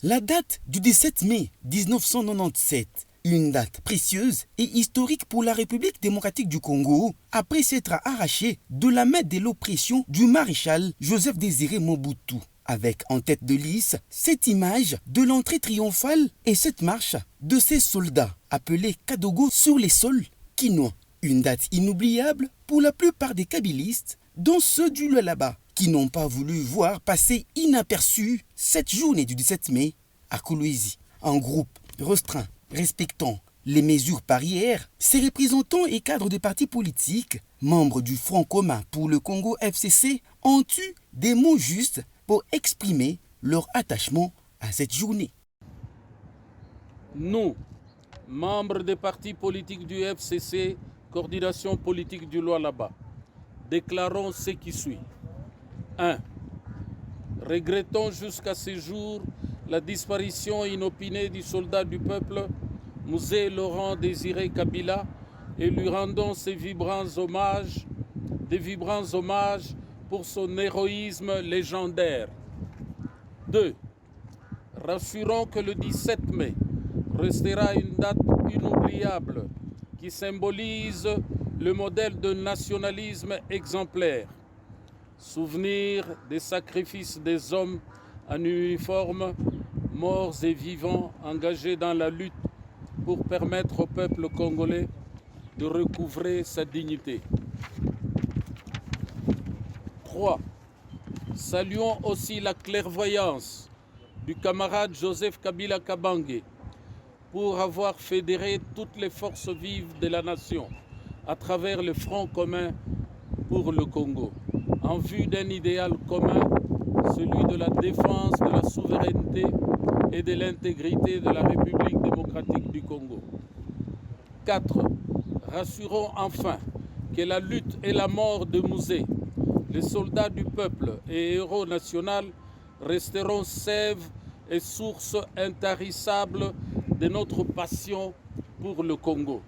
La date du 17 mai 1997, une date précieuse et historique pour la République démocratique du Congo, après s'être arraché de la main de l'oppression du maréchal Joseph Désiré Mobutu, avec en tête de liste cette image de l'entrée triomphale et cette marche de ces soldats appelés Kadogo sur les sols quinois. Une date inoubliable pour la plupart des kabylistes, dont ceux du Lualaba, qui n'ont pas voulu voir passer inaperçue cette journée du 17 mai à Kolwezi. En groupe restreint, respectant les mesures barrières, ces représentants et cadres de partis politiques, membres du Front commun pour le Congo FCC, ont eu des mots justes pour exprimer leur attachement à cette journée. Nous, membres des partis politiques du FCC, coordination politique du Lualaba, déclarons ce qui suit. 1. Regrettons jusqu'à ce jour la disparition inopinée du soldat du peuple, Mouzé Laurent Désiré Kabila, et lui rendons des vibrants hommages pour son héroïsme légendaire. 2. Rassurons que le 17 mai restera une date inoubliable qui symbolise le modèle de nationalisme exemplaire. Souvenir des sacrifices des hommes en uniforme, morts et vivants, engagés dans la lutte pour permettre au peuple congolais de recouvrer sa dignité. 3. Saluons aussi la clairvoyance du camarade Joseph Kabila Kabange pour avoir fédéré toutes les forces vives de la nation à travers le Front commun pour le Congo, en vue d'un idéal commun, celui de la défense de la souveraineté et de l'intégrité de la République démocratique du Congo. 4. Rassurons enfin que la lutte et la mort de Mouzé, les soldats du peuple et héros national, resteront sève et source intarissable de notre passion pour le Congo.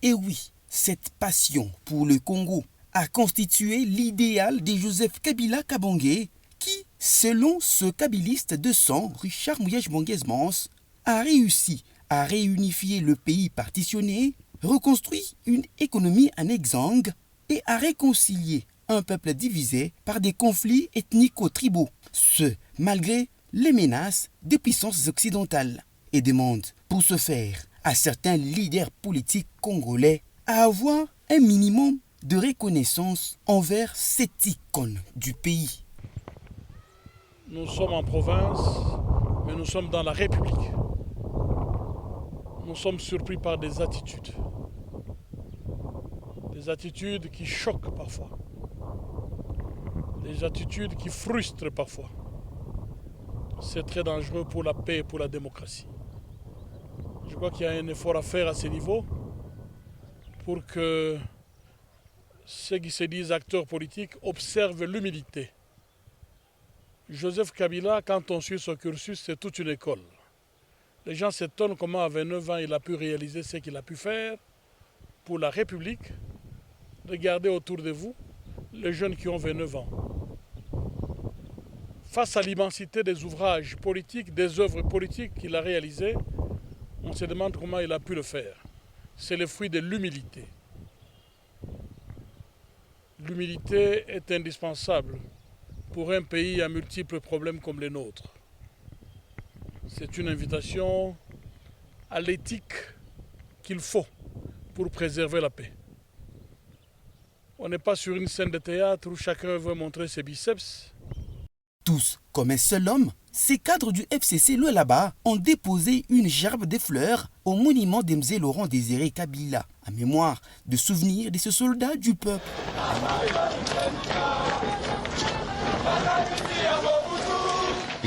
Et oui, cette passion pour le Congo a constitué l'idéal de Joseph Kabila Kabange qui, selon ce kabiliste de sang, Richard Mouyej-Bonguez-Mans, a réussi à réunifier le pays partitionné, reconstruit une économie en exsangue et à réconcilier un peuple divisé par des conflits ethnico-tribaux, ce malgré les menaces des puissances occidentales, et demande pour ce faire à certains leaders politiques congolais à avoir un minimum de reconnaissance envers cette icône du pays. Nous sommes en province, mais nous sommes dans la République. Nous sommes surpris par des attitudes qui choquent parfois, des attitudes qui frustrent parfois. C'est très dangereux pour la paix et pour la démocratie. Je crois qu'il y a un effort à faire à ce niveau pour que ceux qui se disent acteurs politiques observent l'humilité. Joseph Kabila, quand on suit son cursus, c'est toute une école. Les gens s'étonnent comment à 29 ans il a pu réaliser ce qu'il a pu faire pour la République. Regardez autour de vous les jeunes qui ont 29 ans. Face à l'immensité des ouvrages politiques, des œuvres politiques qu'il a réalisées, on se demande comment il a pu le faire. C'est le fruit de l'humilité. L'humilité est indispensable pour un pays à multiples problèmes comme les nôtres. C'est une invitation à l'éthique qu'il faut pour préserver la paix. On n'est pas sur une scène de théâtre où chacun veut montrer ses biceps. Tous, comme un seul homme, ces cadres du FCC Lualaba ont déposé une gerbe de fleurs au monument d'Mzé Laurent Désiré Kabila, en mémoire de souvenirs de ce soldat du peuple.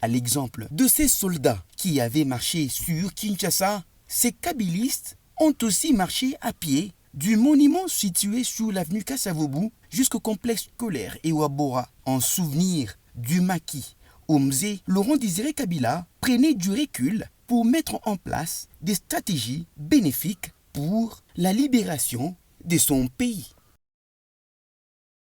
À l'exemple de ces soldats qui avaient marché sur Kinshasa, ces kabylistes ont aussi marché à pied du monument situé sur l'avenue Kassavobu jusqu'au complexe scolaire Ewabora, en souvenir du maquis où Mzé Laurent Désiré Kabila prenait du recul pour mettre en place des stratégies bénéfiques pour la libération de son pays.